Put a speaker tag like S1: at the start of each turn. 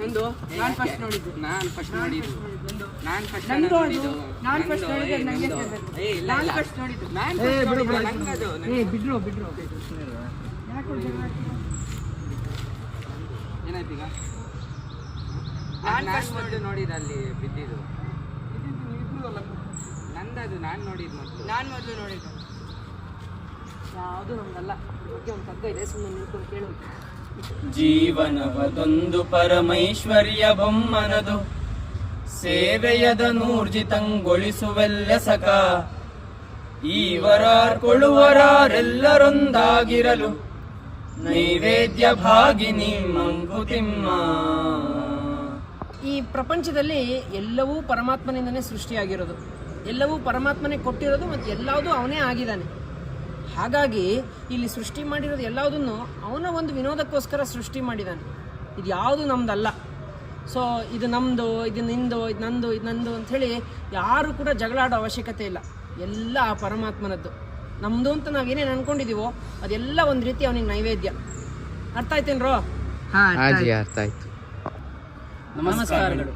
S1: ನಂದು ನಾನು ಫಸ್ಟ್ ನೋಡಿದ್ದು
S2: ನಾನು ಫಸ್ಟ್ ನೋಡಿದ್ದು
S1: ನಂದು ಅದು ನಾನು ಫಸ್ಟ್ ನೋಡಿದ್ದು ನನಗೆ ನಾನು ಫಸ್ಟ್ ನೋಡಿದ್ದು ಬಿಡ್ರು ಯಾಕೆ
S2: ಏನಾಯ್ತು ಈಗ ನಾನು ಮೊದಲು ನೋಡಿದ್ದು ಅಲ್ಲಿ ಬಿದ್ದಿದ್ದು ನಂದದು ನಾನು ಮೊದಲು ನೋಡಿದ್ದು
S1: ಯಾವುದು ನಮ್ದಲ್ಲ ಬಗ್ಗೆ ಒಂದು ಕಗ್ಗ ಇದೆ ಸುಮ್ಮನೆ ನಿಂತ್ಕೊಂಡು ಕೇಳು
S3: ಜೀವನವದೊಂದು ಪರಮೈಶ್ವರ್ಯ ಬೊಮ್ಮನದು ಸೇವೆಯದನೂರ್ಜಿತಂಗೊಳಿಸುವೆಲ್ಲ ಸಕ ಈವರಾರ್ಕೊಳ್ಳುವರಾರೆಲ್ಲರೊಂದಾಗಿರಲು ನೈವೇದ್ಯ ಭಾಗಿನಿ ಮಂಕುತಿಮ್ಮ.
S1: ಈ ಪ್ರಪಂಚದಲ್ಲಿ ಎಲ್ಲವೂ ಪರಮಾತ್ಮನಿಂದನೇ ಸೃಷ್ಟಿಯಾಗಿರೋದು, ಎಲ್ಲವೂ ಪರಮಾತ್ಮನೇ ಕೊಟ್ಟಿರೋದು ಮತ್ತು ಎಲ್ಲದೂ ಅವನೇ ಆಗಿದ್ದಾನೆ. ಹಾಗಾಗಿ ಇಲ್ಲಿ ಸೃಷ್ಟಿ ಮಾಡಿರೋದು ಎಲ್ಲದನ್ನು ಅವನ ಒಂದು ವಿನೋದಕ್ಕೋಸ್ಕರ ಸೃಷ್ಟಿ ಮಾಡಿದ್ದಾನೆ. ಇದು ಯಾವುದು ನಮ್ದಲ್ಲ. ಸೊ ಇದು ನಮ್ಮದು, ಇದು ನಿಂದು, ಇದು ನಂದು ಅಂಥೇಳಿ ಯಾರು ಕೂಡ ಜಗಳಾಡೋ ಅವಶ್ಯಕತೆ ಇಲ್ಲ. ಎಲ್ಲ ಆ ಪರಮಾತ್ಮನದ್ದು. ನಮ್ಮದು ಅಂತ ನಾವೇನೇನು ಅನ್ಕೊಂಡಿದ್ದೀವೋ ಅದೆಲ್ಲ ಒಂದು ರೀತಿ ಅವನಿಗೆ ನೈವೇದ್ಯ. ಅರ್ಥ ಆಯ್ತೇನ್ರೋ?
S2: ಅರ್ಥ ಆಯ್ತು.
S1: ನಮಸ್ಕಾರಗಳು.